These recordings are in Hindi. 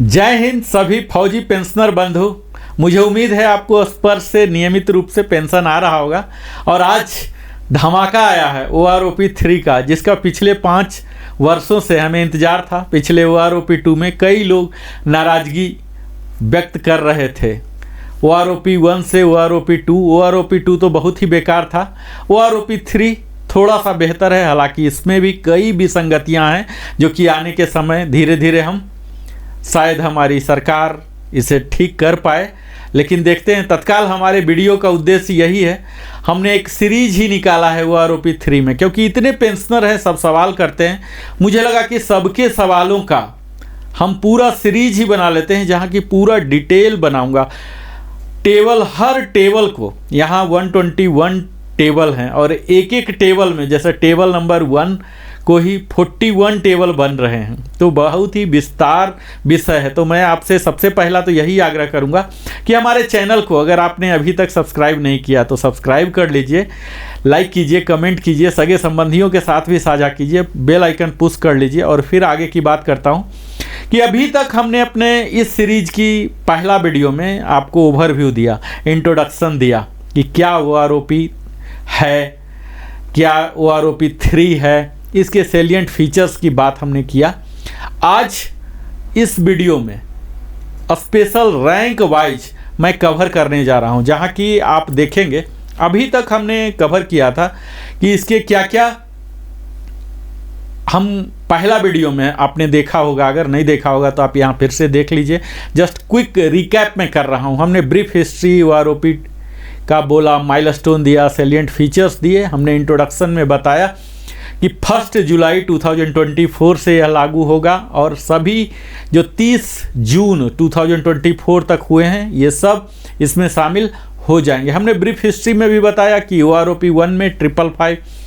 जय हिंद सभी फौजी पेंशनर बंधु। मुझे उम्मीद है आपको स्पर्श से नियमित रूप से पेंशन आ रहा होगा और आज धमाका आया है OROP 3 का, जिसका पिछले 5 वर्षों से हमें इंतज़ार था। पिछले OROP 2 में कई लोग नाराज़गी व्यक्त कर रहे थे। OROP 1 से OROP 2 तो बहुत ही बेकार था। OROP 3 थोड़ा सा बेहतर है, हालांकि इसमें भी कई विसंगतियां हैं जो कि आने के समय धीरे धीरे हम शायद हमारी सरकार इसे ठीक कर पाए। लेकिन देखते हैं। तत्काल हमारे वीडियो का उद्देश्य यही है, हमने एक सीरीज ही निकाला है OROP 3 में, क्योंकि इतने पेंशनर हैं, सब सवाल करते हैं। मुझे लगा कि सबके सवालों का हम पूरा सीरीज ही बना लेते हैं, जहाँ की पूरा डिटेल बनाऊंगा। टेबल, हर टेबल को, यहाँ 121 टेबल हैं और एक एक टेबल में, जैसे टेबल नंबर 1 को ही 41 टेबल बन रहे हैं, तो बहुत ही विस्तार विषय है। तो मैं आपसे सबसे पहला तो यही आग्रह करूंगा कि हमारे चैनल को अगर आपने अभी तक सब्सक्राइब नहीं किया तो सब्सक्राइब कर लीजिए, लाइक कीजिए, कमेंट कीजिए, सगे संबंधियों के साथ भी साझा कीजिए, बेल आइकन पुश कर लीजिए। और फिर आगे की बात करता हूं कि अभी तक हमने अपने इस सीरीज की पहला वीडियो में आपको ओवरव्यू दिया, इंट्रोडक्शन दिया कि क्या OROP है, क्या OROP 3 है, इसके सेलिएंट फीचर्स की बात हमने किया। आज इस वीडियो में स्पेशल रैंक वाइज मैं कवर करने जा रहा हूं, जहां कि आप देखेंगे अभी तक हमने कवर किया था कि इसके क्या क्या, हम पहला वीडियो में आपने देखा होगा, अगर नहीं देखा होगा तो आप यहां फिर से देख लीजिए। जस्ट क्विक रिकैप में कर रहा हूं। हमने ब्रीफ हिस्ट्री OROP का बोला, माइलस्टोन दिया, सेलिएंट फीचर्स दिए। हमने इंट्रोडक्शन में बताया कि 1 जुलाई 2024 से यह लागू होगा और सभी जो 30 जून 2024 तक हुए हैं ये सब इसमें शामिल हो जाएंगे। हमने ब्रीफ हिस्ट्री में भी बताया कि OROP 1 में 555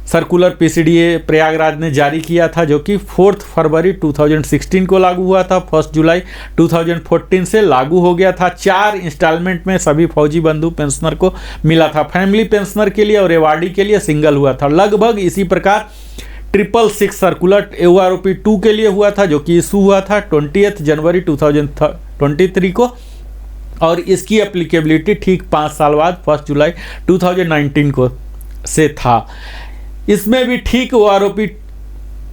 सर्कुलर PCDA प्रयागराज ने जारी किया था, जो कि 4 फरवरी 2016 को लागू हुआ था। 1 जुलाई 2014 से लागू हो गया था। 4 इंस्टॉलमेंट में सभी फौजी बंधु पेंशनर को मिला था। फैमिली पेंशनर के लिए और एवार्डी के लिए सिंगल हुआ था। लगभग इसी प्रकार 666 सर्कुलर OROP 2 के लिए हुआ था, जो कि इशू हुआ था 20 जनवरी 2023 को, और इसकी एप्लीकेबिलिटी ठीक 5 साल बाद 1 जुलाई 2019 को से था। इसमें भी ठीक OROP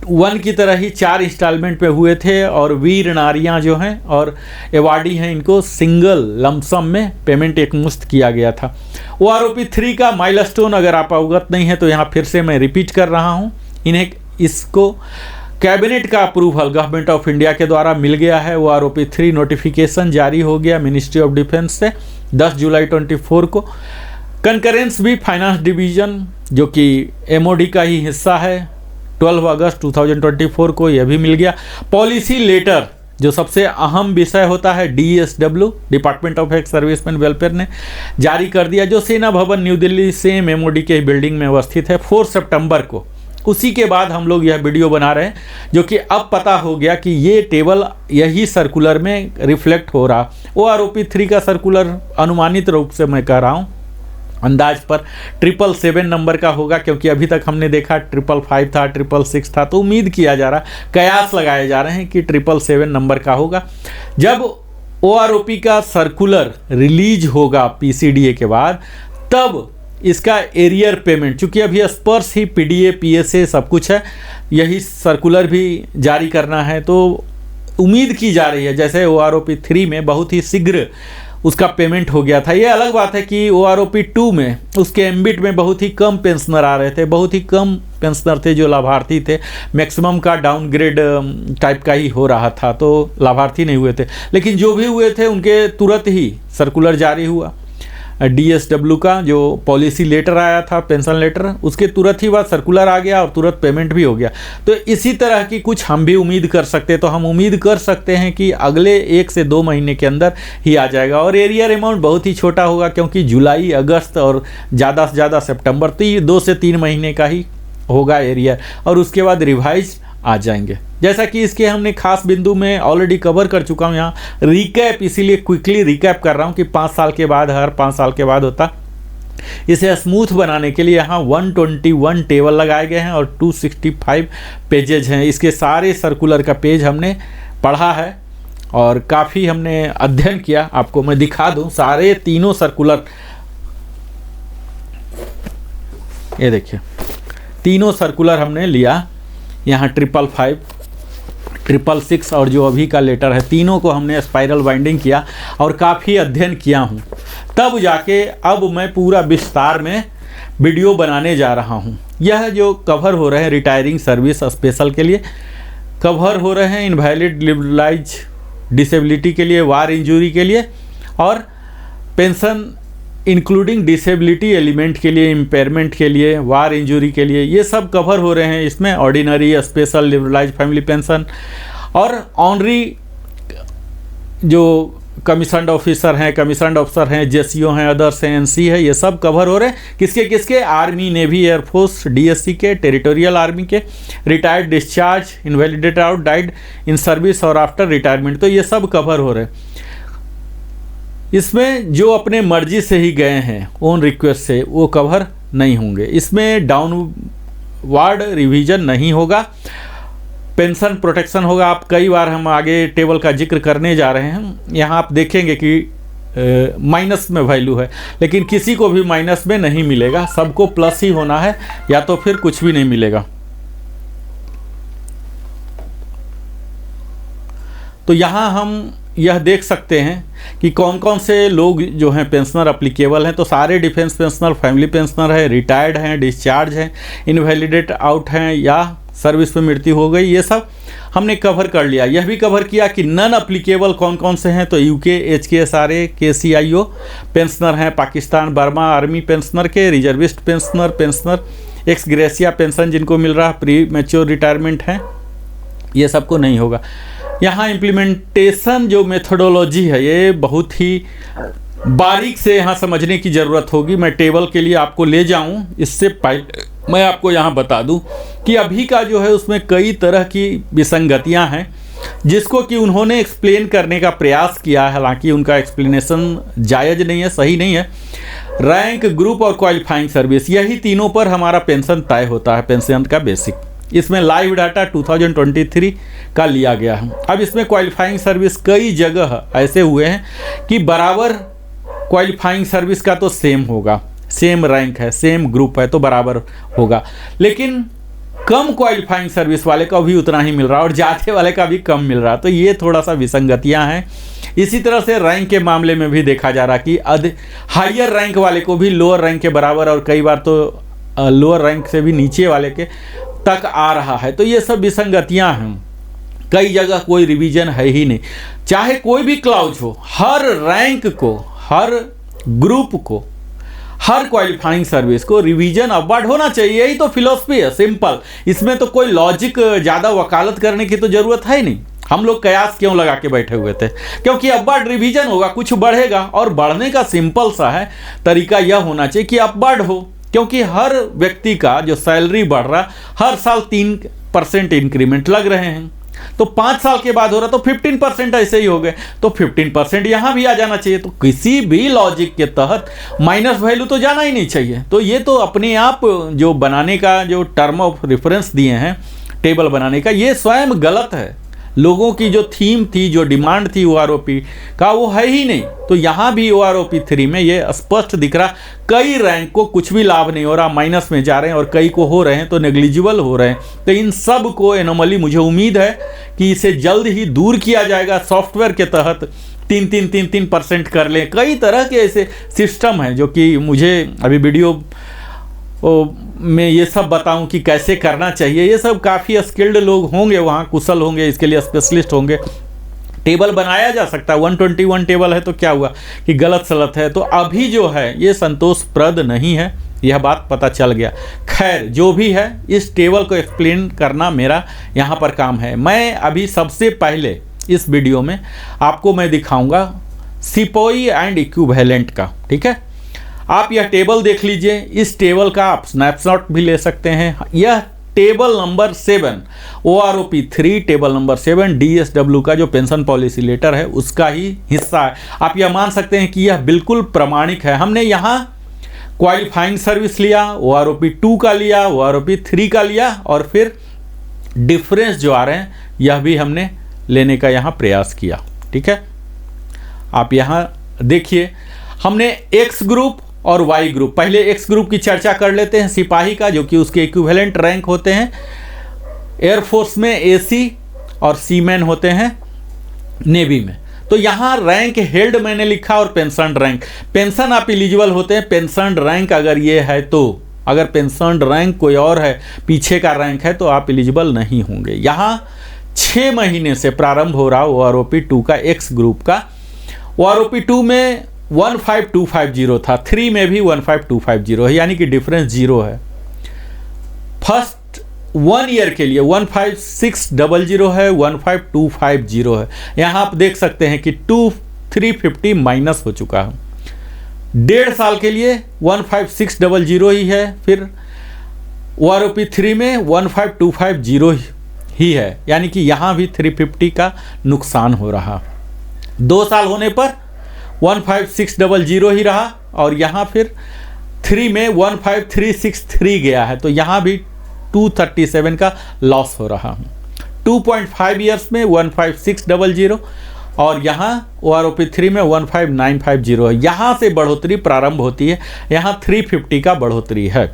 1 की तरह ही 4 इंस्टॉलमेंट पे हुए थे और वीर नारियां जो हैं और एवार्डी हैं, इनको सिंगल लमसम में पेमेंट एकमुश्त किया गया था। OROP 3 का माइलस्टोन अगर आप अवगत नहीं है तो यहाँ फिर से मैं रिपीट कर रहा हूँ। इसको कैबिनेट का अप्रूवल गवर्नमेंट ऑफ इंडिया के द्वारा मिल गया है। OROP 3 नोटिफिकेशन जारी हो गया मिनिस्ट्री ऑफ डिफेंस से 10 जुलाई 24 को। कंकरेंस भी फाइनेंस डिवीजन, जो कि MOD का ही हिस्सा है, 12 अगस्त 2024 को यह भी मिल गया। पॉलिसी लेटर, जो सबसे अहम विषय होता है, DSW department of ex serviceman welfare ने जारी कर दिया, जो सेना भवन न्यू दिल्ली सेम MOD के बिल्डिंग में अवस्थित है, 4 सितंबर को। उसी के बाद हम लोग यह वीडियो बना रहे हैं, जो कि अब पता हो गया कि ये टेबल यही सर्कुलर में रिफ्लेक्ट हो रहा। OROP 3 का सर्कुलर अनुमानित रूप से मैं कह रहा हूँ, अंदाज पर 777 नंबर का होगा, क्योंकि अभी तक हमने देखा 555 था, 666 था, तो उम्मीद किया जा रहा, कयास लगाए जा रहे हैं कि 777 नंबर का होगा। जब OROP का सर्कुलर रिलीज होगा PCDA के बाद, तब इसका एरियर पेमेंट, चूँकि अभी स्पर्श ही PDA PSA सब कुछ है, यही सर्कुलर भी जारी करना है, तो उम्मीद की जा रही है जैसे OROP 3 में बहुत ही शीघ्र उसका पेमेंट हो गया था। ये अलग बात है कि OROP 2 में उसके एम्बिट में बहुत ही कम पेंशनर आ रहे थे, बहुत ही कम पेंशनर थे जो लाभार्थी थे, मैक्सिमम का डाउनग्रेड टाइप का ही हो रहा था, तो लाभार्थी नहीं हुए थे। लेकिन जो भी हुए थे उनके तुरंत ही सर्कुलर जारी हुआ। DSW का जो पॉलिसी लेटर आया था, पेंशन लेटर, उसके तुरंत ही बाद सर्कुलर आ गया और तुरंत पेमेंट भी हो गया। तो इसी तरह की कुछ हम भी उम्मीद कर सकते हैं। तो हम उम्मीद कर सकते हैं कि अगले 1 से 2 महीने के अंदर ही आ जाएगा। और एरियर अमाउंट बहुत ही छोटा होगा, क्योंकि जुलाई, अगस्त और ज़्यादा से ज़्यादा सितंबर, तो ये 2 से 3 महीने का ही होगा एरियर, और उसके बाद रिवाइज आ जाएंगे। जैसा कि इसके हमने खास बिंदु में ऑलरेडी कवर कर चुका हूँ, यहाँ रिकैप, इसीलिए क्विकली रिकैप कर रहा हूँ कि 5 साल के बाद, हर 5 साल के बाद होता। इसे स्मूथ बनाने के लिए यहाँ 121 टेबल लगाए गए हैं और 265 पेजेज हैं। इसके सारे सर्कुलर का पेज हमने पढ़ा है और काफ़ी हमने अध्ययन किया। आपको मैं दिखा दूं सारे तीनों सर्कुलर, ये देखिए तीनों सर्कुलर हमने लिया, यहाँ 555, 666 और जो अभी का लेटर है, तीनों को हमने स्पाइरल बाइंडिंग किया और काफ़ी अध्ययन किया हूँ। तब जाके अब मैं पूरा विस्तार में वीडियो बनाने जा रहा हूँ। यह जो कवर हो रहे हैं रिटायरिंग सर्विस स्पेशल के लिए, कवर हो रहे हैं इनवैलिड लिबरलाइज डिसेबिलिटी के लिए, वार इंजरी के लिए, और पेंशन इंक्लूडिंग डिसेबिलिटी एलिमेंट के लिए, इम्पेयरमेंट के लिए, वार इंजरी के लिए, ये सब कवर हो रहे हैं इसमें। Ordinary, special, liberalise family pension और ऑनरी जो कमीशन्ड ऑफिसर हैं, कमीशन्ड अफसर हैं, जेसीओ हैं, अदर्स हैं, एनसी है, ये सब कवर हो रहे हैं। किसके किसके? आर्मी, नेवी, एयरफोर्स, डीएससी के, टेरिटोरियल आर्मी के, retired, discharge, invalidated out, died in service और आफ्टर रिटायरमेंट, तो ये सब कवर हो रहे हैं। इसमें जो अपने मर्जी से ही गए हैं ओन रिक्वेस्ट से, वो कवर नहीं होंगे। इसमें डाउनवार्ड रिवीजन नहीं होगा, पेंशन प्रोटेक्शन होगा। आप कई बार हम आगे टेबल का जिक्र करने जा रहे हैं, यहाँ आप देखेंगे कि माइनस में वैल्यू है, लेकिन किसी को भी माइनस में नहीं मिलेगा, सबको प्लस ही होना है, या तो फिर कुछ भी नहीं मिलेगा। तो यहाँ हम यह देख सकते हैं कि कौन कौन से लोग जो हैं पेंशनर अप्लीकेबल हैं। तो सारे डिफेंस पेंशनर, फैमिली पेंशनर है, रिटायर्ड हैं, डिस्चार्ज हैं, इनवैलिडेट आउट हैं या सर्विस में मृत्यु हो गई, ये सब हमने कवर कर लिया। यह भी कवर किया कि नन अप्लीकेबल कौन कौन से हैं। तो यूके, HKSRA, KCIO पेंशनर हैं, पाकिस्तान बर्मा आर्मी पेंशनर के, reservist pensioner, x gratia pension जिनको मिल रहा, प्री मैच्योर रिटायरमेंट हैं, ये सबको नहीं होगा। यहाँ इम्प्लीमेंटेशन जो मेथोडोलॉजी है, ये बहुत ही बारीक से यहाँ समझने की ज़रूरत होगी। मैं टेबल के लिए आपको ले जाऊँ, इससे पहले मैं आपको यहाँ बता दूँ कि अभी का जो है उसमें कई तरह की विसंगतियाँ हैं, जिसको कि उन्होंने एक्सप्लेन करने का प्रयास किया है। हालांकि उनका एक्सप्लेनेशन जायज़ नहीं है, सही नहीं है। रैंक, ग्रुप और क्वालिफाइंग सर्विस, यही तीनों पर हमारा पेंशन तय होता है, पेंशन का बेसिक। इसमें लाइव डाटा 2023 का लिया गया है। अब इसमें क्वालिफाइंग सर्विस कई जगह ऐसे हुए हैं कि बराबर क्वालिफाइंग सर्विस का तो सेम होगा, सेम रैंक है, सेम ग्रुप है तो बराबर होगा, लेकिन कम क्वालिफाइंग सर्विस वाले का भी उतना ही मिल रहा है और ज़्यादा वाले का भी कम मिल रहा। तो ये थोड़ा सा विसंगतियाँ हैं। इसी तरह से रैंक के मामले में भी देखा जा रहा कि हायर रैंक वाले को भी लोअर रैंक के बराबर और कई बार तो लोअर रैंक से भी नीचे वाले के तक आ रहा है। तो ये सब विसंगतियां हैं। कई जगह कोई रिवीजन है ही नहीं, चाहे कोई भी क्लाउज हो, हर रैंक को, हर ग्रुप को, हर क्वालिफाइंग सर्विस को रिवीजन अपवर्ड होना चाहिए। यही तो फिलॉसफी है, सिंपल। इसमें तो कोई लॉजिक ज़्यादा वकालत करने की तो ज़रूरत है ही नहीं। हम लोग कयास क्यों लगा के बैठे हुए थे? क्योंकि अपवर्ड रिवीजन होगा, कुछ बढ़ेगा, और बढ़ने का सिंपल सा है तरीका यह होना चाहिए कि अपवर्ड हो, क्योंकि हर व्यक्ति का जो सैलरी बढ़ रहा, हर साल 3% इंक्रीमेंट लग रहे हैं, तो 5 साल के बाद हो रहा तो 15% ऐसे ही हो गए, तो 15% यहाँ भी आ जाना चाहिए। तो किसी भी लॉजिक के तहत माइनस वैल्यू तो जाना ही नहीं चाहिए। तो ये तो अपने आप जो बनाने का जो टर्म ऑफ रेफरेंस दिए हैं टेबल बनाने का, ये स्वयं गलत है। लोगों की जो थीम थी, जो डिमांड थी OROP का, वो है ही नहीं। तो यहाँ भी OROP 3 में ये स्पष्ट दिख रहा, कई रैंक को कुछ भी लाभ नहीं हो रहा, माइनस में जा रहे हैं, और कई को हो रहे हैं तो नेग्लिजिबल हो रहे हैं। तो इन सब को एनोमली, मुझे उम्मीद है कि इसे जल्द ही दूर किया जाएगा। सॉफ्टवेयर के तहत 3% कर लें। कई तरह के ऐसे सिस्टम हैं जो कि मुझे अभी वीडियो में ये सब बताऊं कि कैसे करना चाहिए। ये सब काफ़ी स्किल्ड लोग होंगे वहाँ, कुशल होंगे, इसके लिए स्पेशलिस्ट होंगे। टेबल बनाया जा सकता है, 121 टेबल है तो क्या हुआ कि गलत सलत है। तो अभी जो है ये संतोषप्रद नहीं है, यह बात पता चल गया। खैर जो भी है, इस टेबल को एक्सप्लेन करना मेरा यहाँ पर काम है। मैं अभी सबसे पहले इस वीडियो में आपको मैं दिखाऊंगा सिपोई एंड इक्विवेलेंट का, ठीक है। आप यह टेबल देख लीजिए, इस टेबल का आप स्नैपशॉट भी ले सकते हैं। यह table number 7 OROP 3 table number 7 DSW का जो पेंशन पॉलिसी लेटर है उसका ही हिस्सा है। आप यह मान सकते हैं कि यह बिल्कुल प्रमाणिक है। हमने यहाँ क्वालिफाइंग सर्विस लिया, OROP 2 का लिया, OROP 3 का लिया, और फिर डिफरेंस जो आ रहे हैं यह भी हमने लेने का यहाँ प्रयास किया, ठीक है, आप यहाँ देखिए हमने एक्स ग्रुप और वाई ग्रुप, पहले एक्स ग्रुप की चर्चा कर लेते हैं, सिपाही का, जो कि उसके इक्विवेलेंट रैंक होते हैं एयरफोर्स में एसी और सीमैन होते हैं नेवी में। तो यहाँ रैंक हेल्ड मैंने लिखा और पेंशन रैंक, पेंशन आप एलिजिबल होते हैं, पेंशन रैंक अगर ये है तो, अगर पेंशन रैंक कोई और है, पीछे का रैंक है, तो आप एलिजिबल नहीं होंगे। यहाँ 6 महीने से प्रारंभ हो रहा OROP 2 का एक्स ग्रुप का। OROP 2 में 15250 था, 3 में भी 15250 है, यानी कि डिफरेंस 0 है। फर्स्ट 1 ईयर के लिए 15600 है, 15250 है। यहाँ आप देख सकते हैं कि 350 माइनस हो चुका है। 1.5 साल के लिए 15600 ही है, फिर OROP 3 में 15250 ही है, यानी कि यहाँ भी 350 का नुकसान हो रहा। 2 साल होने पर 15600 ही रहा, और यहाँ फिर 3 में 15363 गया है, तो यहाँ भी 237 का लॉस हो रहा। 2.5 ईयर्स में 15600 और यहाँ OROP 3 में 15950 है। यहाँ से बढ़ोतरी प्रारंभ होती है, यहाँ 350 का बढ़ोतरी है।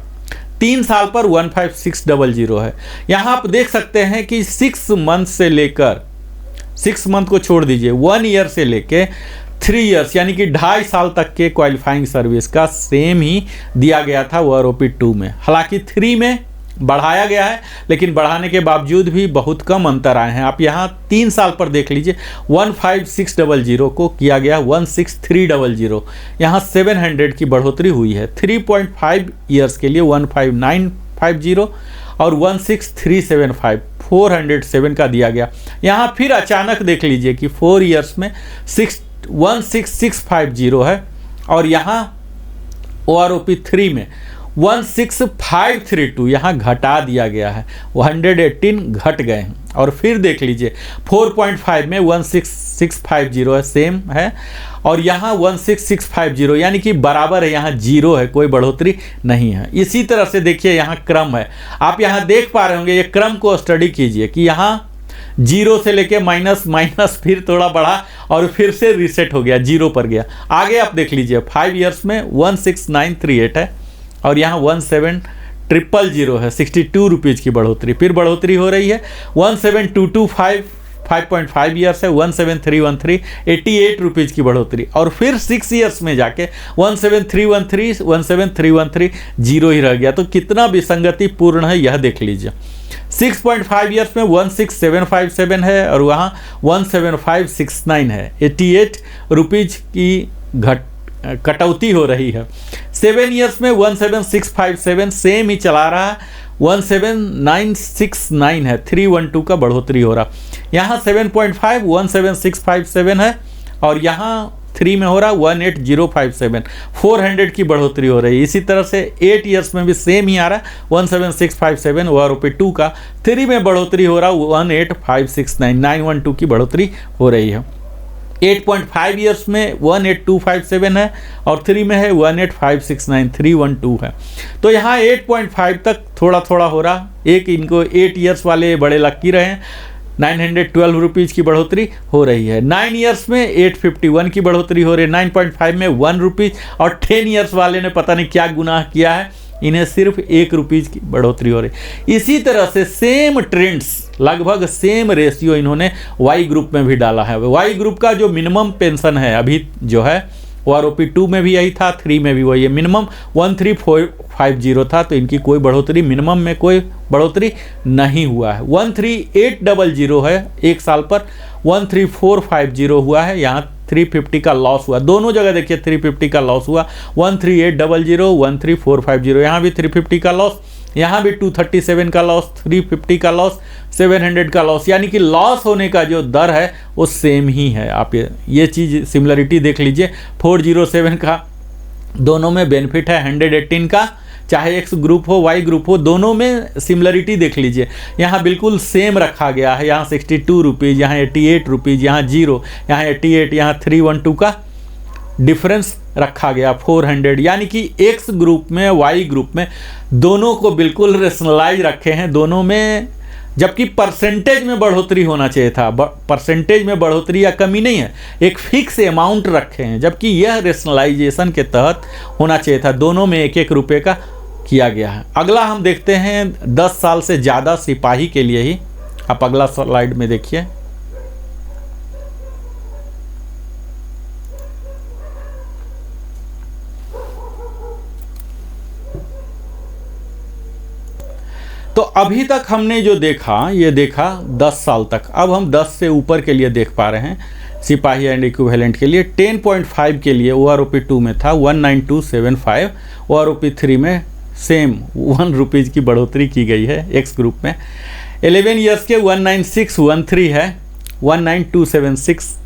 3 साल पर 15600 है। यहाँ आप देख सकते हैं कि 6 मंथ से लेकर, 6 मंथ को छोड़ दीजिए, 1 ईयर से लेके 3 ईयर्स यानी कि 2.5 साल तक के क्वालिफाइंग सर्विस का सेम ही दिया गया था OROP 2 में। हालांकि 3 में बढ़ाया गया है, लेकिन बढ़ाने के बावजूद भी बहुत कम अंतर आए हैं। आप यहाँ 3 साल पर देख लीजिए, 15600 को किया गया 16300, यहाँ 700 की बढ़ोतरी हुई है। 3.5 ईयर्स के लिए 15950 और 16375, 407 का दिया गया। यहाँ फिर अचानक देख लीजिए कि 4 ईयर्स में 16650 है, और यहाँ OROP 3 में 16532 यहाँ घटा दिया गया है, 118 घट गए हैं। और फिर देख लीजिए 4.5 में 16650 है, सेम है, और यहाँ 16650 यानी कि बराबर है, यहाँ 0 है, कोई बढ़ोतरी नहीं है। इसी तरह से देखिए यहाँ क्रम है, आप यहाँ देख पा रहे होंगे, ये क्रम को स्टडी कीजिए कि यहाँ 0 से लेके माइनस माइनस, फिर थोड़ा बढ़ा और फिर से रीसेट हो गया, 0 पर गया। आगे आप देख लीजिए 5 ईयर्स में 16938 है, और यहाँ 17000 है, 62 रुपीज़ की बढ़ोतरी, फिर बढ़ोतरी हो रही है। 17225 5.5 ईयर्स है, 17313, 88 रुपीज़ की बढ़ोतरी, और फिर 6 ईयर्स में जाके 17313, 17313, 0 ही रह गया। तो कितना विसंगति पूर्ण है यह देख लीजिए। 6.5 ईयर्स में 16757 है, और वहाँ 17569 है, 88 रुपीज़ की कटौती हो रही है। 7 ईयर्स में 17657 सेम ही चला रहा है, 17969 है, 312 का बढ़ोतरी हो रहा। यहाँ 7.5 17657 है, और यहाँ 3 में हो रहा 18057, 400 की बढ़ोतरी हो रही है। इसी तरह से 8 ईयर्स में भी सेम ही आ रहा है, 17657 OROP 2 का, 3 में बढ़ोतरी हो रहा 18569, 912 की बढ़ोतरी हो रही है। 8.5 ईयर्स में 18257 है, और 3 में है 18569, 312 है। तो यहाँ 8.5 तक थोड़ा थोड़ा हो रहा, एक इनको 8 ईयर्स वाले बड़े लक्की रहे हैं, 912 रुपीज़ की बढ़ोतरी हो रही है। 9 ईयर्स में 851 की बढ़ोतरी हो रही है, 9.5 में 1 रुपीज़, और 10 ईयर्स वाले ने पता नहीं क्या गुनाह किया है, इन्हें सिर्फ 1 रुपीज़ की बढ़ोतरी हो रही। इसी तरह से सेम ट्रेंड्स, लगभग सेम रेशियो इन्होंने वाई ग्रुप में भी डाला है। वाई ग्रुप का जो मिनिमम पेंशन है अभी जो है, OROP 2 में भी यही था, 3 में भी वही है, मिनिमम 13450 था, तो इनकी कोई बढ़ोतरी, मिनिमम में कोई बढ़ोतरी नहीं हुआ है। 13800 है 1 साल पर, 13450 हुआ है, यहाँ 350 का लॉस हुआ। दोनों जगह देखिए 350 का लॉस हुआ, 13800, 13450, यहाँ भी 350 का लॉस, यहाँ भी 237 का लॉस, 350 का लॉस, 700 का लॉस, यानी कि लॉस होने का जो दर है वो सेम ही है। आप ये चीज़ सिमिलरिटी देख लीजिए, 407 का दोनों में बेनिफिट है, 118 का, चाहे एक्स ग्रुप हो वाई ग्रुप हो, दोनों में सिमिलरिटी देख लीजिए, यहाँ बिल्कुल सेम रखा गया है। यहाँ 62 रुपीज़, यहाँ 88 रुपीज़, यहाँ 0, यहाँ 88, यहाँ 312 का डिफरेंस रखा गया 400, यानी कि एक्स ग्रुप में वाई ग्रुप में दोनों को बिल्कुल रेशनलाइज रखे हैं, दोनों में जबकि परसेंटेज में बढ़ोतरी होना चाहिए था। परसेंटेज में बढ़ोतरी या कमी नहीं है, एक फिक्स अमाउंट रखे हैं, जबकि यह रेशनलाइजेशन के तहत होना चाहिए था। दोनों में 1-1 रुपये का किया गया है। अगला हम देखते हैं 10 साल से ज़्यादा सिपाही के लिए ही। आप अगला स्लाइड में देखिए। तो अभी तक हमने जो देखा, ये देखा 10 साल तक। अब हम 10 से ऊपर के लिए देख पा रहे हैं सिपाही एंड इक्विवेलेंट के लिए। 10.5 के लिए OROP 2 में था 19275, OROP 3 में सेम 1 रुपीज़ की बढ़ोतरी की गई है एक्स ग्रुप में। 11 ईयर्स के 19613 है, 19276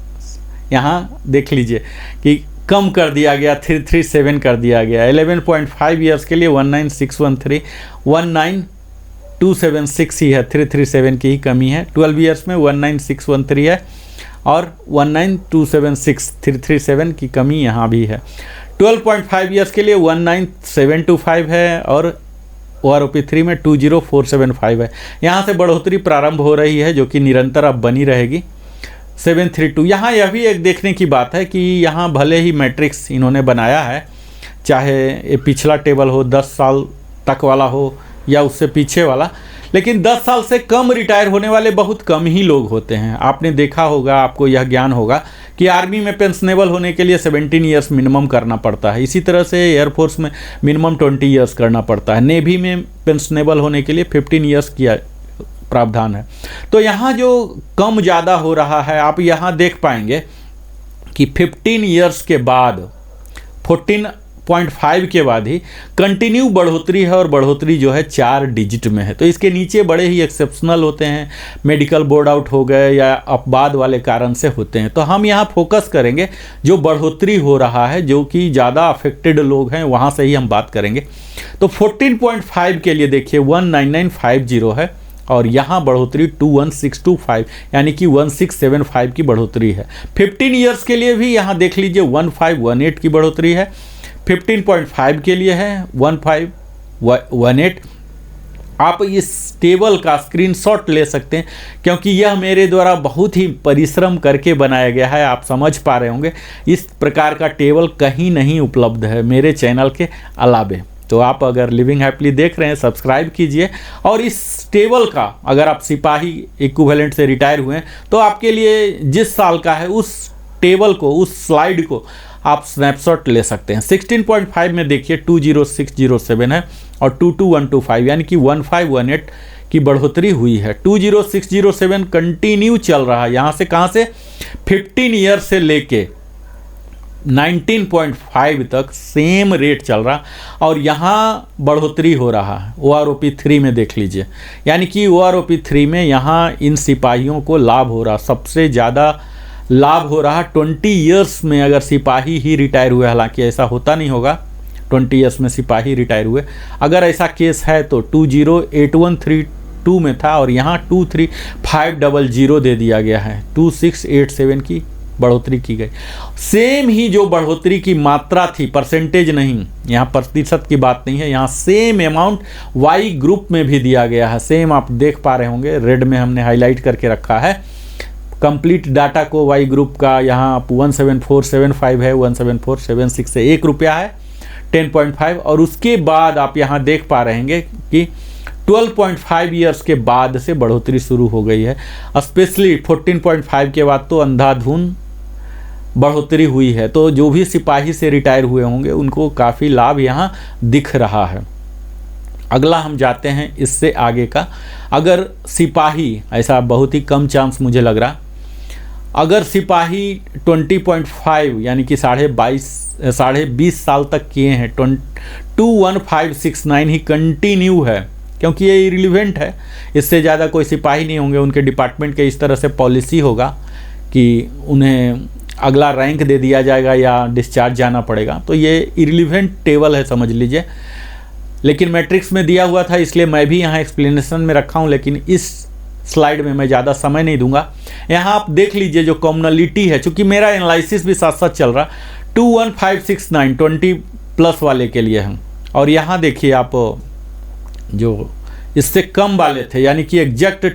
यहाँ देख लीजिए कि कम कर दिया गया, 337 कर दिया गया। 11.5 ईयर्स के लिए 19613, 19276 ही है, 337 की ही कमी है। 12 ईयर्स में 19613 है और 19276, 337 की कमी यहाँ भी है। 12.5 ईयर्स के लिए 19725 है और OROP 3 में 20475 है। यहाँ से बढ़ोतरी प्रारंभ हो रही है जो कि निरंतर अब बनी रहेगी। 732, यहाँ यह भी एक देखने की बात है कि यहाँ भले ही मैट्रिक्स इन्होंने बनाया है, चाहे ये पिछला टेबल हो 10 साल तक वाला हो या उससे पीछे वाला, लेकिन 10 साल से कम रिटायर होने वाले बहुत कम ही लोग होते हैं। आपने देखा होगा, आपको यह ज्ञान होगा कि आर्मी में पेंशनेबल होने के लिए 17 ईयर्स मिनिमम करना पड़ता है। इसी तरह से एयरफोर्स में मिनिमम 20 ईयर्स करना पड़ता है। नेवी में पेंशनेबल होने के लिए 15 ईयर्स किया प्रावधान है। तो यहाँ जो कम ज़्यादा हो रहा है, आप यहाँ देख पाएंगे कि 15 ईयर्स के बाद 14.5 के बाद ही कंटिन्यू बढ़ोतरी है और बढ़ोतरी जो है 4 डिजिट में है। तो इसके नीचे बड़े ही एक्सेप्शनल होते हैं, मेडिकल बोर्ड आउट हो गए या अपवाद वाले कारण से होते हैं। तो हम यहाँ फोकस करेंगे जो बढ़ोतरी हो रहा है, जो कि ज़्यादा अफेक्टेड लोग हैं, वहाँ से ही हम बात करेंगे। तो 14.5 के लिए देखिए 19950 है और यहाँ बढ़ोतरी 21625 यानी कि 1675 की बढ़ोतरी है। 15 ईयर्स के लिए भी यहाँ देख लीजिए 1518 की बढ़ोतरी है। 15.5 के लिए है 1518। आप इस टेबल का स्क्रीनशॉट ले सकते हैं क्योंकि यह मेरे द्वारा बहुत ही परिश्रम करके बनाया गया है। आप समझ पा रहे होंगे, इस प्रकार का टेबल कहीं नहीं उपलब्ध है मेरे चैनल के अलावे। तो आप अगर लिविंग हैप्पीली देख रहे हैं, सब्सक्राइब कीजिए। और इस टेबल का अगर आप सिपाही इक्विवेलेंट से रिटायर हुए हैं तो आपके लिए जिस साल का है उस टेबल को, उस स्लाइड को आप स्नैपशॉट ले सकते हैं। 16.5 में देखिए 20607 है और 22125 यानी कि 1518 की बढ़ोतरी हुई है। 20607 कंटिन्यू चल रहा है। यहाँ से कहाँ से 15 ईयर से लेके 19.5 तक सेम रेट चल रहा और यहाँ बढ़ोतरी हो रहा है। OROP 3 में देख लीजिए, यानी कि OROP 3 में यहाँ इन सिपाहियों को लाभ हो रहा, सबसे ज़्यादा लाभ हो रहा 20 ईयर्स में अगर सिपाही ही रिटायर हुए। हालांकि ऐसा होता नहीं होगा 20 ईयर्स में सिपाही रिटायर हुए। अगर ऐसा केस है तो 208132 में था और यहाँ 23500 दे दिया गया है। 2687 की बढ़ोतरी की गई। सेम ही जो बढ़ोतरी की मात्रा थी, परसेंटेज नहीं, यहाँ प्रतिशत की बात नहीं है, यहाँ सेम अमाउंट वाई ग्रुप में भी दिया गया है। सेम आप देख पा रहे होंगे, रेड में हमने हाईलाइट करके रखा है कंप्लीट डाटा को। वाई ग्रुप का यहाँ 17475 है, 17476 से 1 रुपया है 10.5। और उसके बाद आप यहाँ देख पा रहे हैं कि 12.5 ईयर्स के बाद से बढ़ोतरी शुरू हो गई है। स्पेशली 14.5 के बाद तो अंधाधुन बढ़ोतरी हुई है। तो जो भी सिपाही से रिटायर हुए होंगे उनको काफ़ी लाभ यहाँ दिख रहा है। अगला हम जाते हैं इससे आगे का। अगर सिपाही, ऐसा बहुत ही कम चांस मुझे लग रहा, अगर सिपाही 20.5 यानी कि 20.5 साल तक किए हैं, 21569 ही कंटिन्यू है, क्योंकि ये इरिलीवेंट है। इससे ज़्यादा कोई सिपाही नहीं होंगे। उनके डिपार्टमेंट के इस तरह से पॉलिसी होगा कि उन्हें अगला रैंक दे दिया जाएगा या डिस्चार्ज जाना पड़ेगा। तो ये इरिलीवेंट टेबल है समझ लीजिए, लेकिन मैट्रिक्स में दिया हुआ था इसलिए मैं भी यहाँ एक्सप्लेनेशन में रखा हूँ, लेकिन इस स्लाइड में मैं ज़्यादा समय नहीं दूंगा। यहाँ आप देख लीजिए जो कॉमनलिटी है, चूँकि मेरा एनालिसिस भी साथ साथ चल रहा, 21569 20+ वाले के लिए है। और यहाँ देखिए आप जो इससे कम वाले थे, यानी कि एग्जैक्ट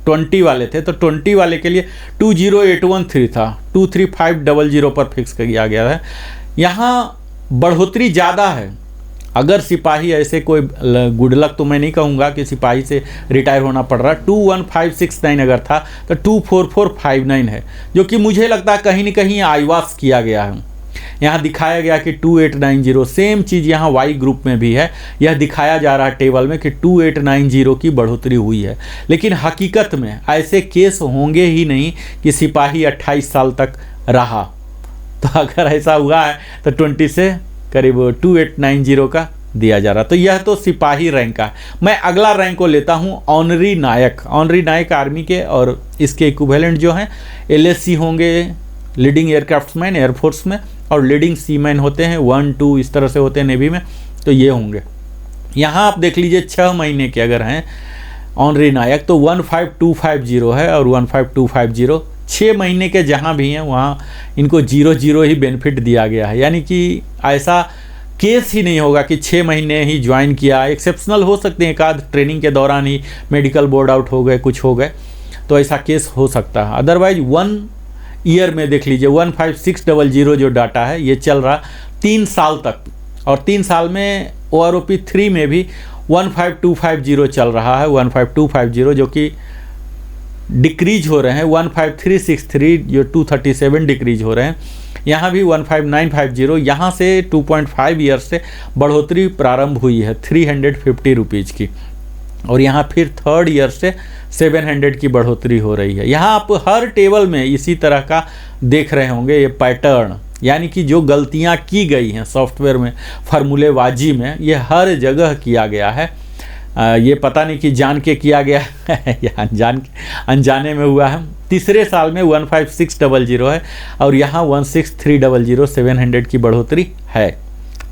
20 वाले थे, तो 20 वाले के लिए 20813 था, 23500 पर फिक्स किया गया है। यहाँ बढ़ोतरी ज़्यादा है। अगर सिपाही ऐसे कोई गुड लक तो मैं नहीं कहूँगा कि सिपाही से रिटायर होना पड़ रहा, 21569 अगर था तो 24459 है, जो कि मुझे लगता है कहीं ना कहीं आईवास किया गया है। यहाँ दिखाया गया कि 2890, सेम चीज़ यहाँ वाई ग्रुप में भी है, यह दिखाया जा रहा है टेबल में कि 2890 की बढ़ोतरी हुई है। लेकिन हकीकत में ऐसे केस होंगे ही नहीं कि सिपाही 28 साल तक रहा। तो अगर ऐसा हुआ है तो 20 से करीब 2890 का दिया जा रहा। तो यह तो सिपाही रैंक का। मैं अगला रैंक को लेता हूँ ऑनरी नायक। ऑनरी नायक आर्मी के और इसके इक्विवेलेंट जो हैं एलएससी होंगे, लीडिंग एयरक्राफ्ट्समैन एयरफोर्स में, और लीडिंग सीमैन होते हैं 1 2 इस तरह से होते हैं नेवी में, तो ये होंगे। यहाँ आप देख लीजिए 6 महीने के अगर हैं ऑनरी नायक तो 15250 है और 15250 6 महीने के जहाँ भी हैं वहाँ इनको 0 ही बेनिफिट दिया गया है। यानी कि ऐसा केस ही नहीं होगा कि 6 महीने ही ज्वाइन किया। एक्सेप्शनल हो सकते हैं, एक आध ट्रेनिंग के दौरान ही मेडिकल बोर्ड आउट हो गए, कुछ हो गए, तो ऐसा केस हो सकता है। अदरवाइज 1 ईयर में देख लीजिए 15600 जो डाटा है ये चल रहा 3 साल तक, और 3 साल में OROP 3 में भी 15250 चल रहा है, 15250 जो कि डिक्रीज हो रहे हैं, 15363 जो 237 डिक्रीज हो रहे हैं। यहाँ भी 15950, यहाँ से 2.5 ईयर से बढ़ोतरी प्रारंभ हुई है 350 रुपीज़ की, और यहाँ फिर 3rd ईयर से 700 की बढ़ोतरी हो रही है। यहाँ आप हर टेबल में इसी तरह का देख रहे होंगे ये पैटर्न, यानी कि जो गलतियाँ की गई हैं सॉफ्टवेयर में, फार्मूलेबाजी में, ये हर जगह किया गया है। ये पता नहीं कि जान के किया गया है या अनजाने में हुआ है। तीसरे साल में 15600 है और यहाँ 16300 700 की बढ़ोतरी है।